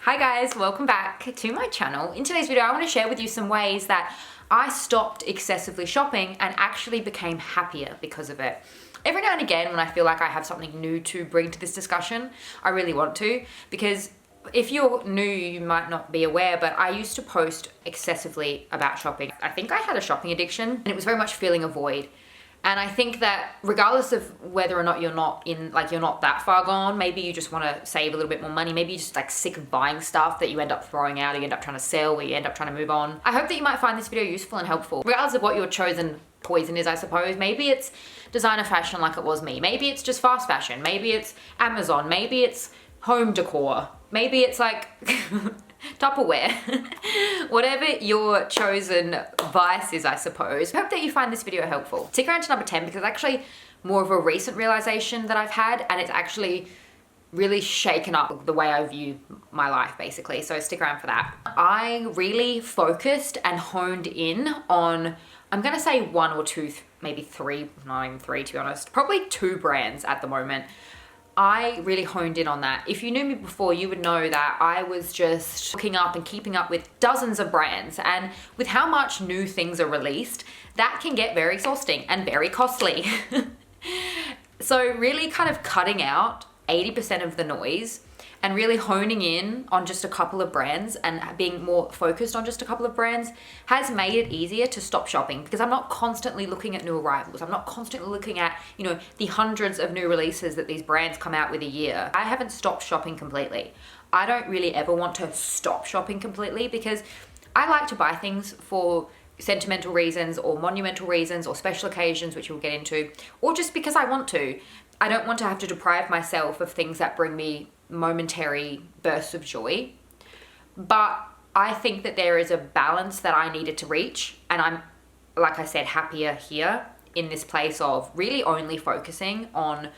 Hi guys, welcome back to my channel. In today's video, I want to share with you some ways that I stopped excessively shopping and actually became happier because of it. Every now and again, when I feel like I have something new to bring to this discussion, I really want to, because if you're new, you might not be aware, but I used to post excessively about shopping. I think I had a shopping addiction, and it was very much filling a void. And I think that regardless of whether or not you're not that far gone, maybe you just want to save a little bit more money, maybe you're just like sick of buying stuff that you end up throwing out, or you end up trying to sell, or you end up trying to move on. I hope that you might find this video useful and helpful. Regardless of what your chosen poison is, I suppose. Maybe it's designer fashion like it was me. Maybe it's just fast fashion. Maybe it's Amazon. Maybe it's home decor. Maybe it's like Tupperware. Whatever your chosen vice is, I suppose. I hope that you find this video helpful. Stick around to number 10 because it's actually more of a recent realization that I've had, and it's actually really shaken up the way I view my life, basically. So stick around for that. I really focused and honed in on, I'm gonna say one or two, maybe three, not even three to be honest, probably two brands at the moment. I really honed in on that. If you knew me before, you would know that I was just looking up and keeping up with dozens of brands, and with how much new things are released, that can get very exhausting and very costly. So really kind of cutting out 80% of the noise and really honing in on just a couple of brands and being more focused on just a couple of brands has made it easier to stop shopping, because I'm not constantly looking at new arrivals. I'm not constantly looking at, the hundreds of new releases that these brands come out with a year. I haven't stopped shopping completely. I don't really ever want to stop shopping completely, because I like to buy things for sentimental reasons or monumental reasons or special occasions, which we'll get into, or just because I want to. I don't want to have to deprive myself of things that bring me momentary bursts of joy. But I think that there is a balance that I needed to reach, and I'm, like I said, happier here in this place of really only focusing on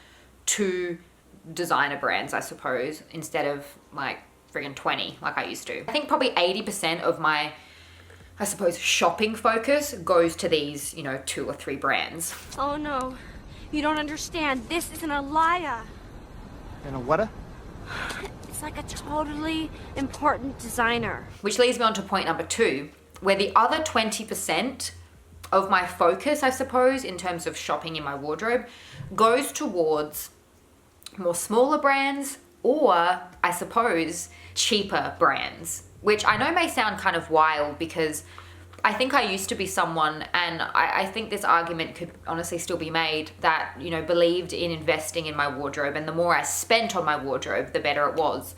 two designer brands, I suppose, instead of like friggin' 20 like I used to. I think probably 80% of my, I suppose, shopping focus goes to these, two or three brands. Oh no, you don't understand. This isn't a liar. And a what? It's like a totally important designer. Which leads me on to point number 2, where the other 20% of my focus, I suppose, in terms of shopping in my wardrobe, goes towards more smaller brands, or I suppose cheaper brands, which I know may sound kind of wild, because I think I used to be someone, and I think this argument could honestly still be made, that, believed in investing in my wardrobe, and the more I spent on my wardrobe, the better it was.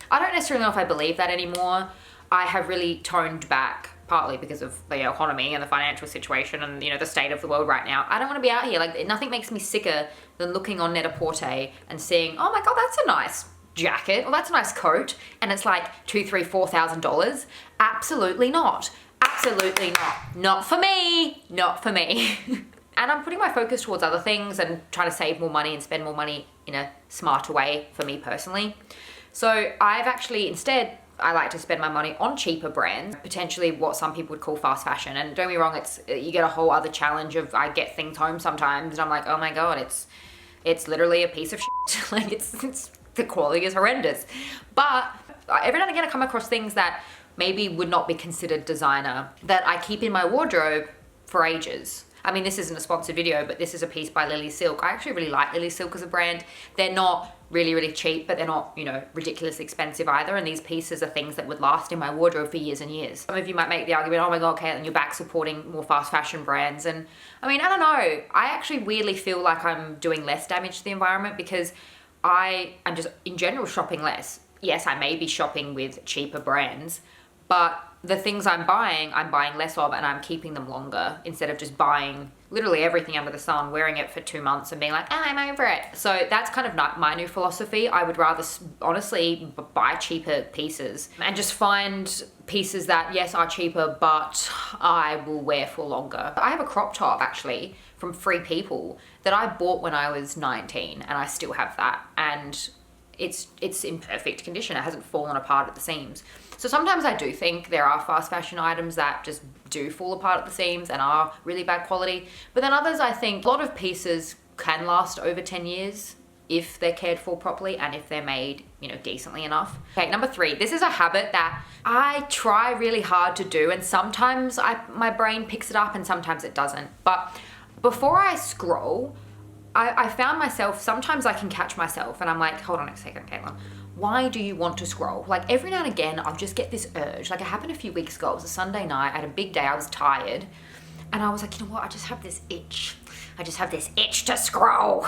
I don't necessarily know if I believe that anymore. I have really toned back, partly because of the economy and the financial situation and, the state of the world right now. I don't want to be out here. Like, nothing makes me sicker than looking on Net-a-Porter and seeing, oh my God, that's a nice jacket, or that's a nice coat, and it's like $2,000, $3,000, $4,000. Absolutely not. Absolutely not. Not for me. Not for me. And I'm putting my focus towards other things and trying to save more money and spend more money in a smarter way for me personally. So I've actually, instead, I like to spend my money on cheaper brands, potentially what some people would call fast fashion. And don't get me wrong, you get a whole other challenge of, I get things home sometimes and I'm like, oh my God, it's literally a piece of shit. Like it's the quality is horrendous. But every now and again I come across things that maybe would not be considered designer that I keep in my wardrobe for ages. I mean, this isn't a sponsored video, but this is a piece by Lily Silk. I actually really like Lily Silk as a brand. They're not really, really cheap, but they're not, ridiculously expensive either. And these pieces are things that would last in my wardrobe for years and years. Some of you might make the argument, oh my God, Caitlin, you're back supporting more fast fashion brands. And I mean, I don't know. I actually weirdly feel like I'm doing less damage to the environment, because I am just in general shopping less. Yes, I may be shopping with cheaper brands, but the things I'm buying less of, and I'm keeping them longer, instead of just buying literally everything under the sun, wearing it for 2 months and being like, I'm over it. So that's kind of not my new philosophy. I would rather honestly buy cheaper pieces and just find pieces that, yes, are cheaper, but I will wear for longer. I have a crop top actually from Free People that I bought when I was 19, and I still have that. And it's in perfect condition. It hasn't fallen apart at the seams. So sometimes I do think there are fast fashion items that just do fall apart at the seams and are really bad quality. But then others, I think a lot of pieces can last over 10 years. if they're cared for properly and if they're made, decently enough. Okay, number 3, this is a habit that I try really hard to do, and sometimes my brain picks it up and sometimes it doesn't. But before I scroll, I found myself, sometimes I can catch myself and I'm like, hold on a second, Caitlin. Why do you want to scroll? Like every now and again, I'll just get this urge. Like it happened a few weeks ago. It was a Sunday night. I had a big day. I was tired. And I was like, you know what? I just have this itch. I just have this itch to scroll.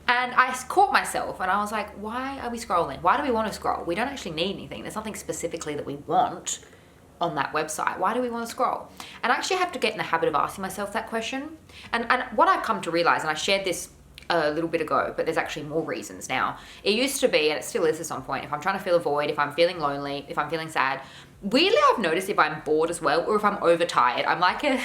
And I caught myself and I was like, why are we scrolling? Why do we want to scroll? We don't actually need anything. There's nothing specifically that we want on that website. Why do we want to scroll? And I actually have to get in the habit of asking myself that question. And what I've come to realize, and I shared this a little bit ago, but there's actually more reasons now. It used to be, and it still is at some point, if I'm trying to fill a void, if I'm feeling lonely, if I'm feeling sad. Weirdly, I've noticed if I'm bored as well, or if I'm overtired. I'm like a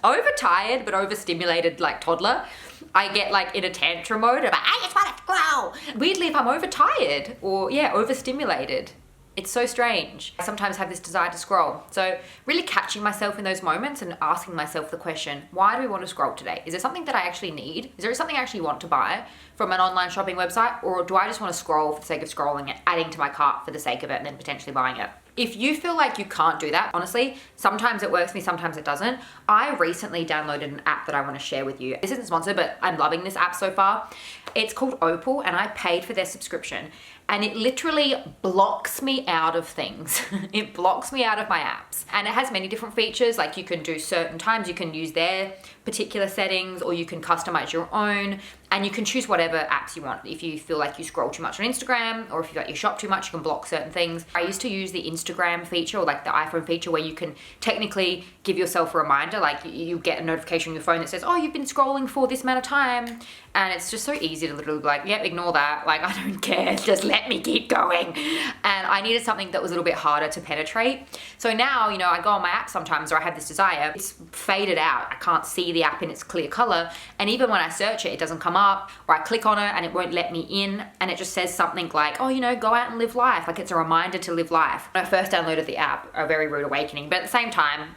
overtired but overstimulated like toddler. I get like in a tantrum mode of I just want to scroll. Weirdly, if I'm overtired or overstimulated, it's so strange. I sometimes have this desire to scroll. So really catching myself in those moments and asking myself the question, why do we want to scroll today? Is there something that I actually need? Is there something I actually want to buy from an online shopping website? Or do I just want to scroll for the sake of scrolling and adding to my cart for the sake of it and then potentially buying it? If you feel like you can't do that, honestly, sometimes it works for me, sometimes it doesn't. I recently downloaded an app that I want to share with you. This isn't sponsored, but I'm loving this app so far. It's called Opal, and I paid for their subscription. And it literally blocks me out of things. It blocks me out of my apps. And it has many different features, like you can do certain times, you can use their particular settings, or you can customize your own, and you can choose whatever apps you want. If you feel like you scroll too much on Instagram, or if you shop too much, you can block certain things. I used to use the Instagram feature, or like the iPhone feature, where you can technically give yourself a reminder, like you get a notification on your phone that says, oh, you've been scrolling for this amount of time. And it's just so easy to literally be like, yep, ignore that. Like, I don't care, just let me keep going. And I needed something that was a little bit harder to penetrate. So now, I go on my app sometimes, or I have this desire, it's faded out. I can't see the app in its clear color. And even when I search it, it doesn't come up, or I click on it and it won't let me in. And it just says something like, oh, go out and live life. Like it's a reminder to live life. When I first downloaded the app, a very rude awakening. But at the same time,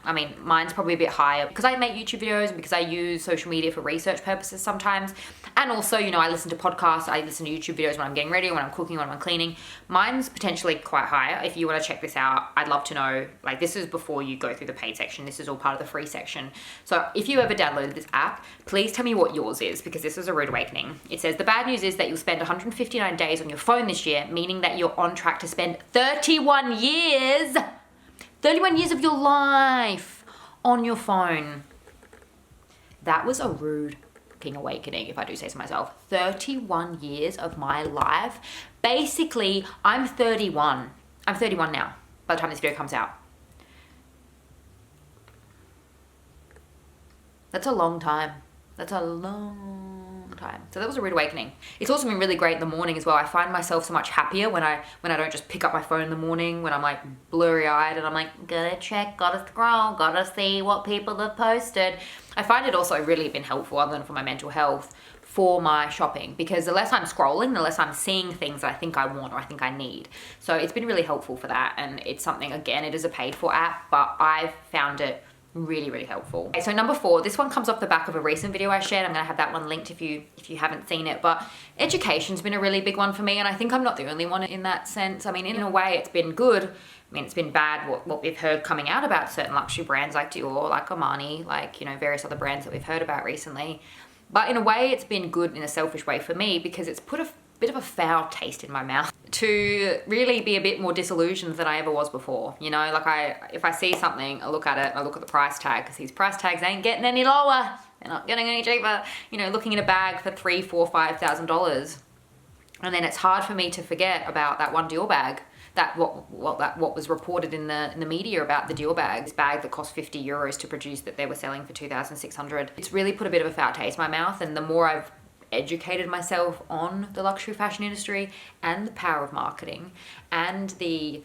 mine's probably a bit higher because I make YouTube videos and because I use social media for research purposes sometimes. And also, I listen to podcasts, I listen to YouTube videos when I'm getting ready, when I'm cooking, when I'm cleaning. Mine's potentially quite higher. If you want to check this out, I'd love to know. Like, this is before you go through the paid section. This is all part of the free section. So if you ever downloaded this app, please tell me what yours is, because this is a rude awakening. It says, the bad news is that you'll spend 159 days on your phone this year, meaning that you're on track to spend 31 years of your life on your phone. That was a rude awakening, if I do say so myself. 31 years of my life. Basically, I'm 31. I'm 31 now by the time this video comes out. That's a long time. That's a long time. So that was a rude awakening. It's also been really great in the morning as well. I find myself so much happier when I don't just pick up my phone in the morning, when I'm like blurry-eyed and I'm like, gotta check, gotta scroll, gotta see what people have posted. I find it also really been helpful, other than for my mental health, for my shopping, because the less I'm scrolling, the less I'm seeing things that I think I want or I think I need. So it's been really helpful for that. And it's something, again, it is a paid for app, but I've found it really, really helpful. Okay, so number 4, this one comes off the back of a recent video I shared. I'm gonna have that one linked if you haven't seen it, but education's been a really big one for me, and I think I'm not the only one in that sense. In a way, it's been good. It's been bad what we've heard coming out about certain luxury brands like Dior, like Armani, like, various other brands that we've heard about recently. But in a way, it's been good in a selfish way for me, because it's put a bit of a foul taste in my mouth to really be a bit more disillusioned than I ever was before. If I see something, I look at it, I look at the price tag, because these price tags ain't getting any lower. They're not getting any cheaper. Looking at a bag for $3,000, $4,000, $5,000. And then it's hard for me to forget about that one Dior bag. What was reported in the media about the Dior bag, this bag that cost €50 to produce, that they were selling for $2,600. It's really put a bit of a foul taste in my mouth, and the more I've educated myself on the luxury fashion industry and the power of marketing and the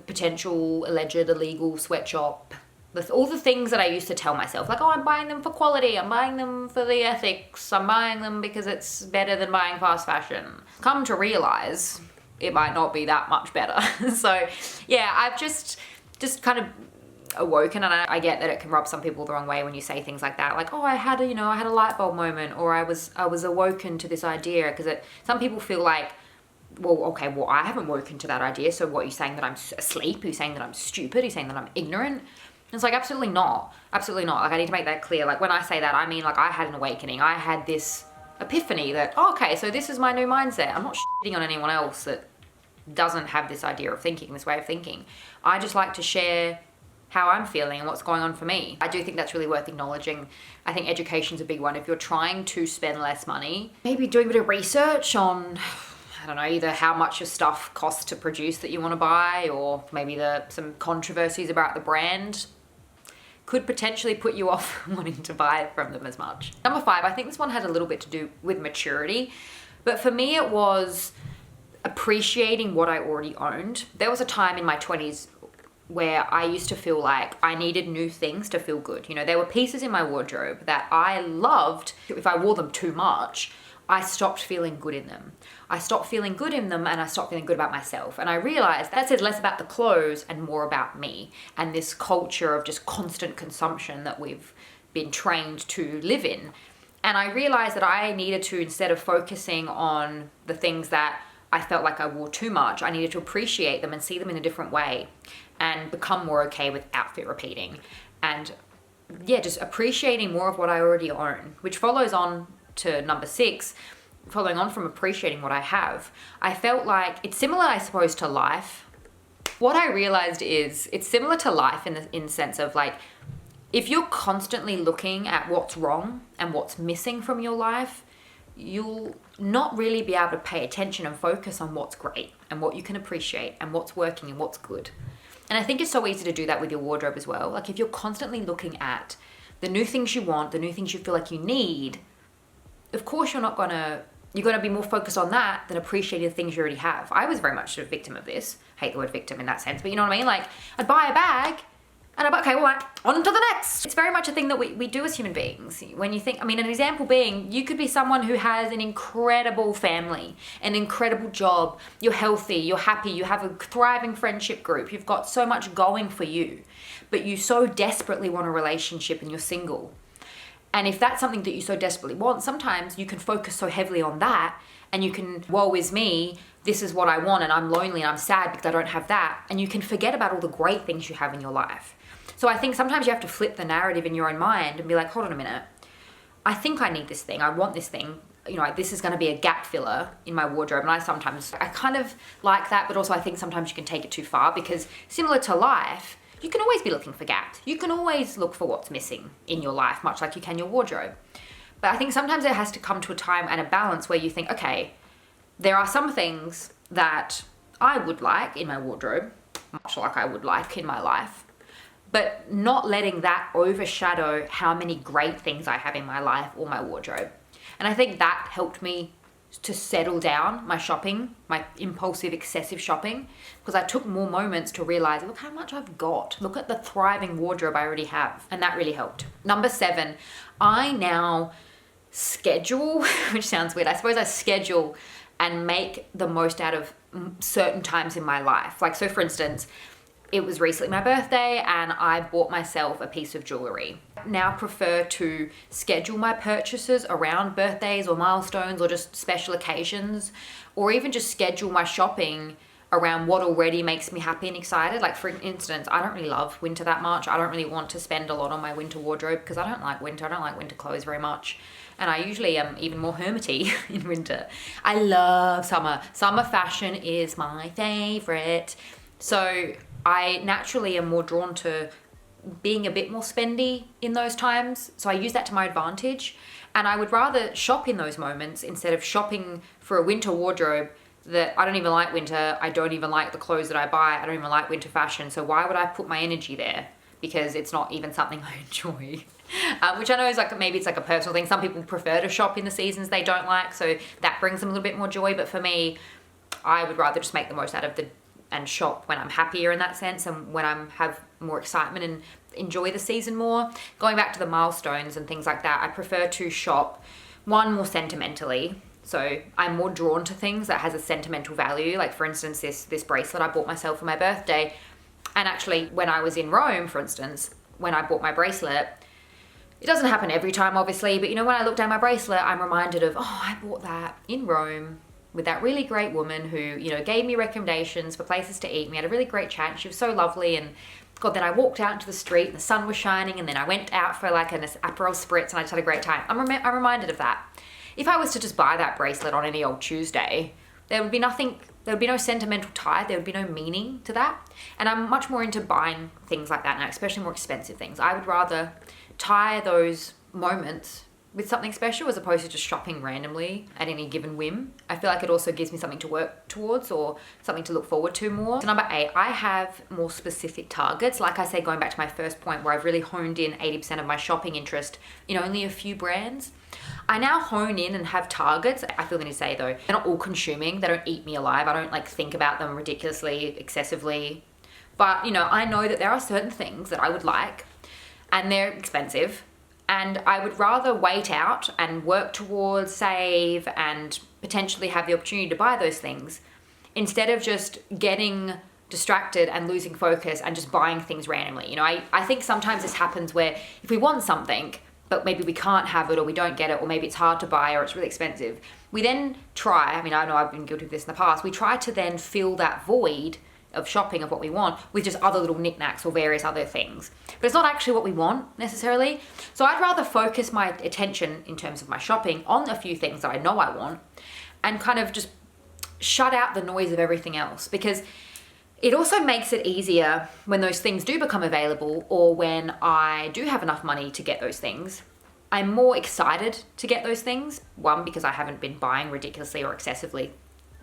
potential alleged illegal sweatshop, all the things that I used to tell myself, like, oh, I'm buying them for quality, I'm buying them for the ethics, I'm buying them because it's better than buying fast fashion, come to realize it might not be that much better. So yeah, I've just kind of awoken. And I get that it can rub some people the wrong way when you say things like that, like, oh, I had a light bulb moment, or I was awoken to this idea, because some people feel like, well, okay, well, I haven't woken to that idea, so what, are you saying that I'm asleep? Are you saying that I'm stupid? Are you saying that I'm ignorant? And it's like, absolutely not. Absolutely not. Like, I need to make that clear. Like, when I say that, I mean, like, I had an awakening. I had this epiphany that, oh, okay, so this is my new mindset. I'm not shitting on anyone else that doesn't have this idea of thinking, this way of thinking. I just like to share how I'm feeling and what's going on for me. I do think that's really worth acknowledging. I think education's a big one. If you're trying to spend less money, maybe doing a bit of research on, I don't know, either how much your stuff costs to produce that you want to buy, or maybe some controversies about the brand could potentially put you off wanting to buy from them as much. Number 5, I think this one had a little bit to do with maturity, but for me it was appreciating what I already owned. There was a time in my 20s where I used to feel like I needed new things to feel good. You know, there were pieces in my wardrobe that I loved. If I wore them too much, I stopped feeling good in them. I stopped feeling good in them, and I stopped feeling good about myself. And I realized that said less about the clothes and more about me, and this culture of just constant consumption that we've been trained to live in. And I realized that I needed to, instead of focusing on the things that I felt like I wore too much, I needed to appreciate them and see them in a different way, and become more okay with outfit repeating. And yeah, just appreciating more of what I already own, which follows on to number 6, following on from appreciating what I have. I felt like it's similar, I suppose, to life. What I realized is it's similar to life in the sense of, like, if you're constantly looking at what's wrong and what's missing from your life, you'll not really be able to pay attention and focus on what's great and what you can appreciate and what's working and what's good. And I think it's so easy to do that with your wardrobe as well. Like, if you're constantly looking at the new things you want, the new things you feel like you need, of course you're gonna be more focused on that than appreciating the things you already have. I was very much a victim of this. I hate the word victim in that sense, but you know what I mean? Like, I'd buy a bag and I'm like, okay, well, on to the next. It's very much a thing that we do as human beings. When you think, I mean, an example being, you could be someone who has an incredible family, an incredible job, you're healthy, you're happy, you have a thriving friendship group, you've got so much going for you, but you so desperately want a relationship and you're single. And if that's something that you so desperately want, sometimes you can focus so heavily on that, and you can, woe is me, this is what I want, and I'm lonely and I'm sad because I don't have that. And you can forget about all the great things you have in your life. So I think sometimes you have to flip the narrative in your own mind and be like, hold on a minute. I think I need this thing. I want this thing. You know, this is going to be a gap filler in my wardrobe. And I kind of like that, but also I think sometimes you can take it too far, because similar to life, you can always be looking for gaps. You can always look for what's missing in your life, much like you can your wardrobe. But I think sometimes there has to come to a time and a balance where you think, okay, there are some things that I would like in my wardrobe, much like I would like in my life, but not letting that overshadow how many great things I have in my life or my wardrobe. And I think that helped me to settle down my shopping, my impulsive, excessive shopping, because I took more moments to realize, look how much I've got. Look at the thriving wardrobe I already have. And that really helped. Number 7, I now schedule, which sounds weird. I suppose I schedule and make the most out of certain times in my life. Like, so for instance, it was recently my birthday and I bought myself a piece of jewelry. Now prefer to schedule my purchases around birthdays or milestones or just special occasions, or even just schedule my shopping around what already makes me happy and excited. Like, for instance, I don't really love winter that much. I don't really want to spend a lot on my winter wardrobe because I don't like winter. I don't like winter clothes very much. And I usually am even more hermity in winter. I love summer. Summer fashion is my favorite. So I naturally am more drawn to being a bit more spendy in those times. So I use that to my advantage. And I would rather shop in those moments instead of shopping for a winter wardrobe that I don't even like winter. I don't even like the clothes that I buy. I don't even like winter fashion. So why would I put my energy there? Because it's not even something I enjoy. Which I know is like, maybe it's like a personal thing. Some people prefer to shop in the seasons they don't like, so that brings them a little bit more joy. But for me, I would rather just make the most out of and shop when I'm happier in that sense, and when I have more excitement and enjoy the season more. Going back to the milestones and things like that, I prefer to shop, one, more sentimentally. So I'm more drawn to things that has a sentimental value. Like, for instance, this bracelet I bought myself for my birthday. And actually, when I was in Rome, for instance, when I bought my bracelet, it doesn't happen every time, obviously, but you know, when I look down my bracelet, I'm reminded of, oh, I bought that in Rome with that really great woman who, you know, gave me recommendations for places to eat. We had a really great chat. She was so lovely. And God, then I walked out into the street and the sun was shining, and then I went out for like an Aperol Spritz and I just had a great time. I'm reminded of that. If I was to just buy that bracelet on any old Tuesday, there would be nothing, there would be no sentimental tie, there would be no meaning to that. And I'm much more into buying things like that now, especially more expensive things. I would rather tie those moments with something special as opposed to just shopping randomly at any given whim. I feel like it also gives me something to work towards or something to look forward to more. So number 8, I have more specific targets. Like I said, going back to my first point where I've really honed in 80% of my shopping interest in only a few brands. I now hone in and have targets. I feel the need to say though, they're not all consuming. They don't eat me alive. I don't like think about them ridiculously, excessively. But you know, I know that there are certain things that I would like and they're expensive. And I would rather wait out and work towards, save, and potentially have the opportunity to buy those things instead of just getting distracted and losing focus and just buying things randomly. You know, I think sometimes this happens where if we want something, but maybe we can't have it or we don't get it, or maybe it's hard to buy or it's really expensive, we then try, I mean, I know I've been guilty of this in the past, we try to then fill that void of shopping of what we want with just other little knickknacks or various other things. But it's not actually what we want necessarily. So I'd rather focus my attention in terms of my shopping on a few things that I know I want and kind of just shut out the noise of everything else, because it also makes it easier when those things do become available or when I do have enough money to get those things. I'm more excited to get those things. 1, because I haven't been buying ridiculously or excessively,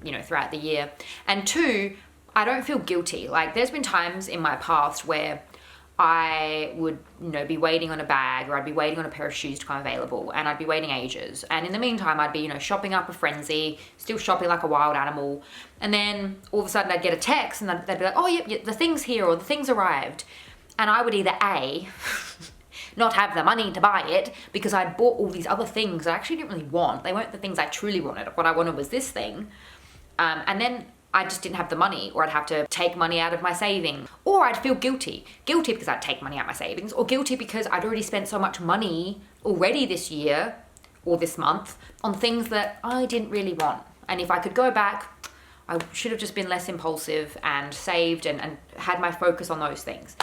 you know, throughout the year. And 2, I don't feel guilty. Like there's been times in my past where I would, you know, be waiting on a bag or I'd be waiting on a pair of shoes to come available and I'd be waiting ages. And in the meantime, I'd be, you know, shopping up a frenzy, still shopping like a wild animal. And then all of a sudden I'd get a text and they'd be like, oh, yeah, the thing's here or the thing's arrived. And I would either A, not have the money to buy it because I'd bought all these other things I actually didn't really want. They weren't the things I truly wanted. What I wanted was this thing. And then I just didn't have the money, or I'd have to take money out of my savings, or I'd feel guilty. Guilty because I'd take money out of my savings, or guilty because I'd already spent so much money already this year or this month on things that I didn't really want. And if I could go back, I should have just been less impulsive and saved and had my focus on those things.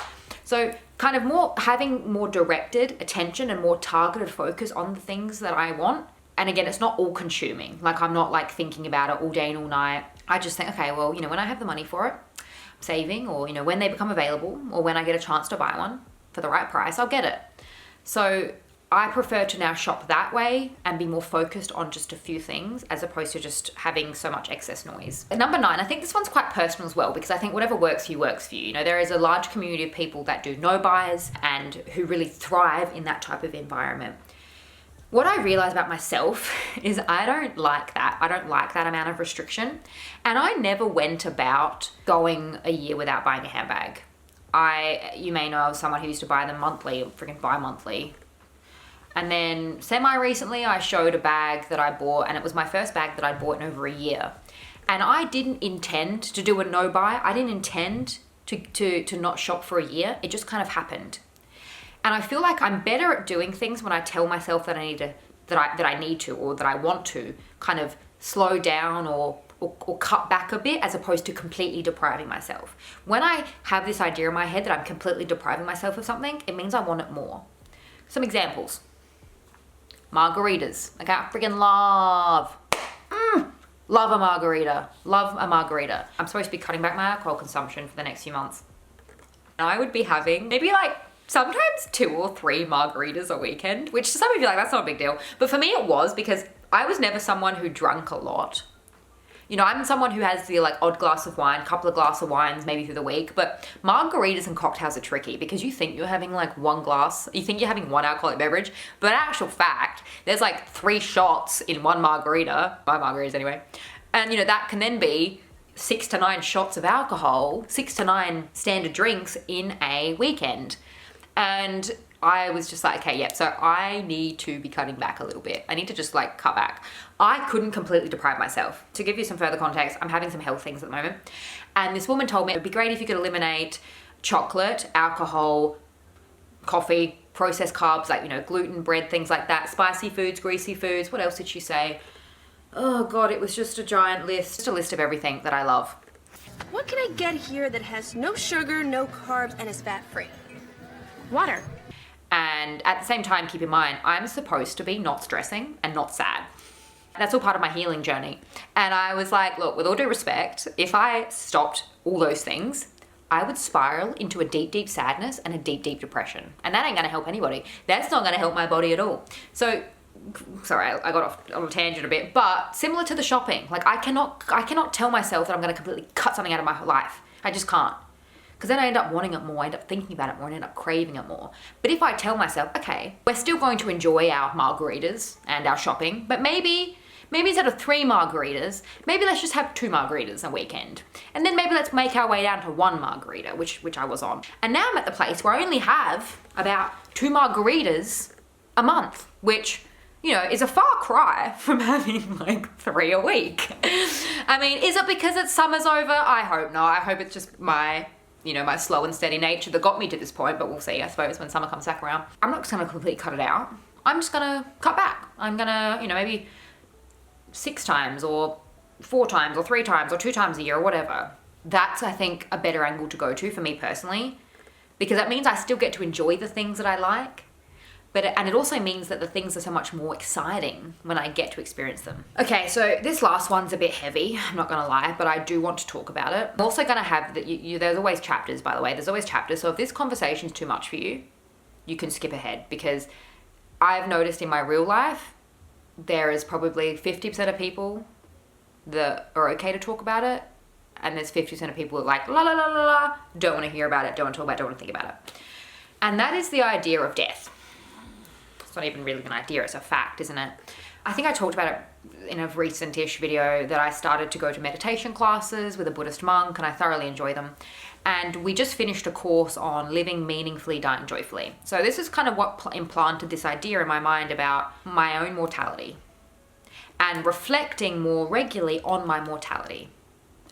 So kind of having more directed attention and more targeted focus on the things that I want. And again, it's not all consuming. Like I'm not like thinking about it all day and all night. I just think, okay, well, you know, when I have the money for it, I'm saving, or, you know, when they become available or when I get a chance to buy one for the right price, I'll get it. So I prefer to now shop that way and be more focused on just a few things as opposed to just having so much excess noise. And number 9, I think this one's quite personal as well, because I think whatever works for you works for you. You know, there is a large community of people that do no buys and who really thrive in that type of environment. What I realize about myself is I don't like that. I don't like that amount of restriction. And I never went about going a year without buying a handbag. You may know I was someone who used to buy them monthly, or freaking bi-monthly. And then semi-recently I showed a bag that I bought, and it was my first bag that I bought in over a year. And I didn't intend to do a no-buy. I didn't intend to not shop for a year. It just kind of happened. And I feel like I'm better at doing things when I tell myself that I need to, or that I want to kind of slow down or cut back a bit, as opposed to completely depriving myself. When I have this idea in my head that I'm completely depriving myself of something, it means I want it more. Some examples. Margaritas. Like I freaking love a margarita. Love a margarita. I'm supposed to be cutting back my alcohol consumption for the next few months. And I would be having maybe like sometimes 2 or 3 margaritas a weekend, which to some of you like, that's not a big deal. But for me it was, because I was never someone who drank a lot. You know, I'm someone who has the like odd glass of wine, couple of glasses of wines maybe through the week, but margaritas and cocktails are tricky because you think you're having like one glass, you think you're having one alcoholic beverage, but in actual fact, there's like 3 shots in one margarita, my margaritas anyway. And you know, that can then be 6 to 9 shots of alcohol, 6 to 9 standard drinks in a weekend. And I was just like, okay, so I need to be cutting back a little bit. I need to just like cut back. I couldn't completely deprive myself. To give you some further context, I'm having some health things at the moment. And this woman told me it would be great if you could eliminate chocolate, alcohol, coffee, processed carbs, like, you know, gluten, bread, things like that, spicy foods, greasy foods. What else did she say? Oh God, it was just a giant list, just a list of everything that I love. What can I get here that has no sugar, no carbs, and is fat-free? Water. And at the same time, keep in mind, I'm supposed to be not stressing and not sad. That's all part of my healing journey. And I was like, look, with all due respect, if I stopped all those things, I would spiral into a deep, deep sadness and a deep, deep depression. And that ain't gonna help anybody. That's not gonna help my body at all. So, sorry, I got off on a tangent a bit, but similar to the shopping, like I cannot tell myself that I'm gonna completely cut something out of my life. I just can't. Because then I end up wanting it more, I end up thinking about it more, and end up craving it more. But if I tell myself, okay, we're still going to enjoy our margaritas and our shopping, but maybe instead of 3 margaritas, maybe let's just have 2 margaritas a weekend. And then maybe let's make our way down to 1 margarita, which I was on. And now I'm at the place where I only have about 2 margaritas a month, which, you know, is a far cry from having like 3 a week. I mean, is it because it's summer's over? I hope not. I hope it's just my, you know, my slow and steady nature that got me to this point, but we'll see, I suppose, when summer comes back around. I'm not just gonna completely cut it out. I'm just gonna cut back. I'm gonna, you know, maybe 6 times or 4 times or 3 times or 2 times a year or whatever. That's, I think, a better angle to go to for me personally, because that means I still get to enjoy the things that I like, and it also means that the things are so much more exciting when I get to experience them. Okay, so this last one's a bit heavy, I'm not gonna lie, but I do want to talk about it. I'm also gonna have, there's always chapters, by the way, there's always chapters, so if this conversation's too much for you, you can skip ahead, because I've noticed in my real life, there is probably 50% of people that are okay to talk about it, and there's 50% of people that are like, la la la la la, don't want to hear about it, don't want to talk about it, don't want to think about it. And that is the idea of death. It's not even really an idea, it's a fact, isn't it? I think I talked about it in a recent-ish video that I started to go to meditation classes with a Buddhist monk, and I thoroughly enjoy them. And we just finished a course on living meaningfully, dying joyfully. So this is kind of what implanted this idea in my mind about my own mortality and reflecting more regularly on my mortality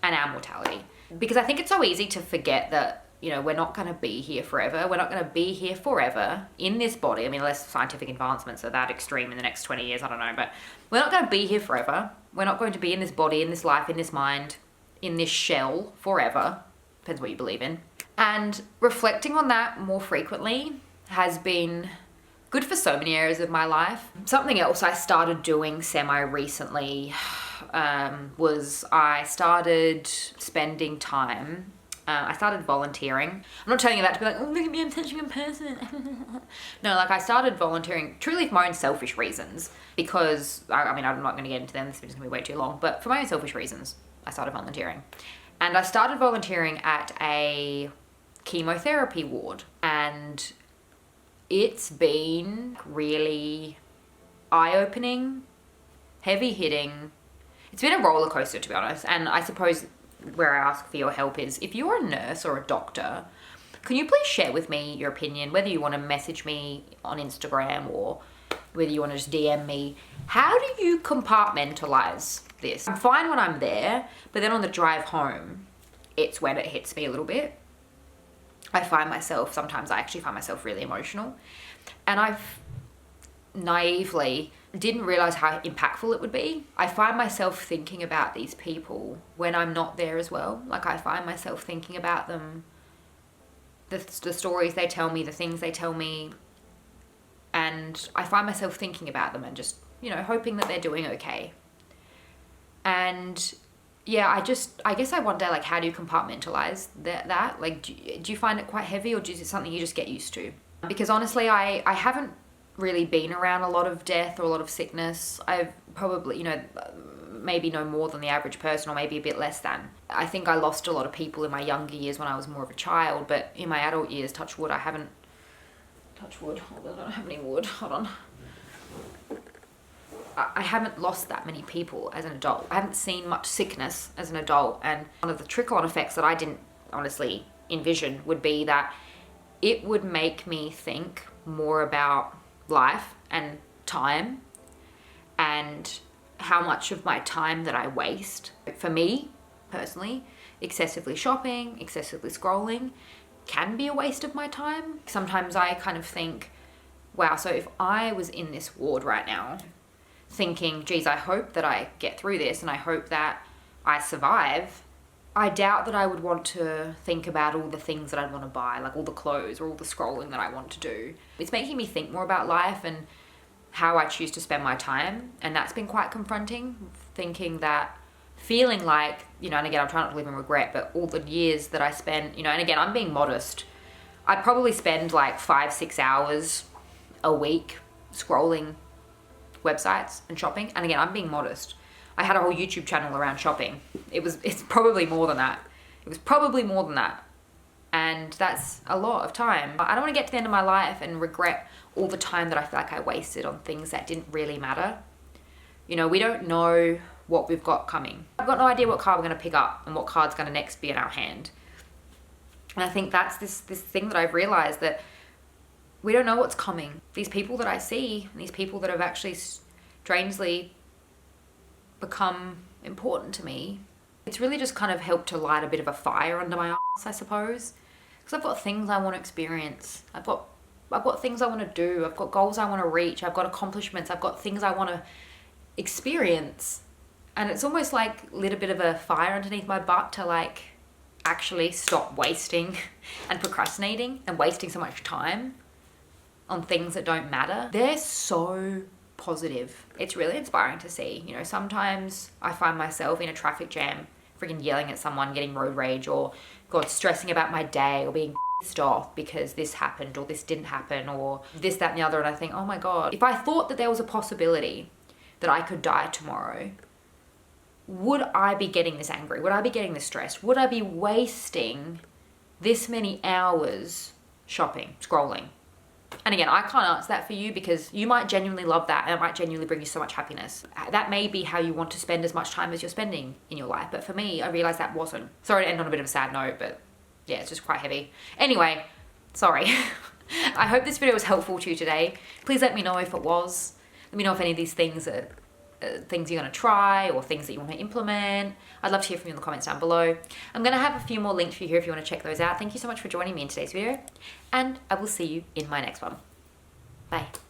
and our mortality. Because I think it's so easy to forget that, you know, we're not going to be here forever. We're not going to be here forever in this body. I mean, unless scientific advancements are that extreme in the next 20 years, I don't know. But we're not going to be here forever. We're not going to be in this body, in this life, in this mind, in this shell forever. Depends what you believe in. And reflecting on that more frequently has been good for so many areas of my life. Something else I started doing semi-recently was I started spending time, I started volunteering. I'm not telling you that to be like, oh, look at me, I'm such a good person. No, like I started volunteering truly for my own selfish reasons, because, I mean, I'm not going to get into them, this is going to be way too long, but for my own selfish reasons, I started volunteering. And I started volunteering at a chemotherapy ward, and it's been really eye-opening, heavy-hitting. It's been a roller coaster, to be honest. And I suppose where I ask for your help is, if you're a nurse or a doctor, can you please share with me your opinion, whether you want to message me on Instagram or whether you want to just DM me. How do you compartmentalize this? I'm fine when I'm there, but then on the drive home, it's when it hits me a little bit. Sometimes I actually find myself really emotional. And I've naively didn't realize how impactful it would be. I find myself thinking about these people when I'm not there as well. Like I find myself thinking about them, the stories they tell me, the things they tell me. And I find myself thinking about them and just, you know, hoping that they're doing okay. And yeah, I guess I wonder, like, how do you compartmentalize that? Like, do you find it quite heavy, or is it something you just get used to? Because honestly, I haven't really been around a lot of death or a lot of sickness. I've probably, you know, maybe no more than the average person, or maybe a bit less than. I think I lost a lot of people in my younger years when I was more of a child, but in my adult years, touch wood, I haven't. Touch wood, I don't have any wood, hold on. I haven't lost that many people as an adult. I haven't seen much sickness as an adult, and one of the trickle-on effects that I didn't honestly envision would be that it would make me think more about life and time and how much of my time that I waste. For me, personally, excessively shopping, excessively scrolling, can be a waste of my time. Sometimes I kind of think, wow, so if I was in this ward right now thinking, geez, I hope that I get through this and I hope that I survive, I doubt that I would want to think about all the things that I'd want to buy, like all the clothes or all the scrolling that I want to do. It's making me think more about life and how I choose to spend my time. And that's been quite confronting, thinking that, feeling like, you know, and again, I'm trying not to live in regret, but all the years that I spent, you know, and again, I'm being modest. I'd probably spend like 5-6 hours a week scrolling websites and shopping. And again, I'm being modest. I had a whole YouTube channel around shopping. It's probably more than that. It was probably more than that. And that's a lot of time. I don't want to get to the end of my life and regret all the time that I feel like I wasted on things that didn't really matter. You know, we don't know what we've got coming. I've got no idea what card we're going to pick up and what card's going to next be in our hand. And I think that's this thing that I've realized, that we don't know what's coming. These people that I see, these people that have actually strangely become important to me, it's really just kind of helped to light a bit of a fire under my ass, I suppose. Because I've got things I want to experience. I've got things I want to do. I've got goals I want to reach. I've got accomplishments. I've got things I want to experience. And it's almost like lit a bit of a fire underneath my butt to like actually stop wasting and procrastinating and wasting so much time on things that don't matter. They're so positive. It's really inspiring to see. You know, sometimes I find myself in a traffic jam freaking yelling at someone, getting road rage, or God, stressing about my day, or being pissed off because this happened or this didn't happen or this, that, and the other. And I think, oh my God, if I thought that there was a possibility that I could die tomorrow, would I be getting this angry? Would I be getting this stressed? Would I be wasting this many hours shopping, scrolling? And again, I can't answer that for you, because you might genuinely love that and it might genuinely bring you so much happiness. That may be how you want to spend as much time as you're spending in your life. But for me, I realized that wasn't. Sorry to end on a bit of a sad note, but yeah, it's just quite heavy. Anyway, sorry. I hope this video was helpful to you today. Please let me know if it was. Let me know if any of these things are things you're going to try or things that you want to implement. I'd love to hear from you in the comments down below. I'm going to have a few more links for you here if you want to check those out. Thank you so much for joining me in today's video, and I will see you in my next one. Bye.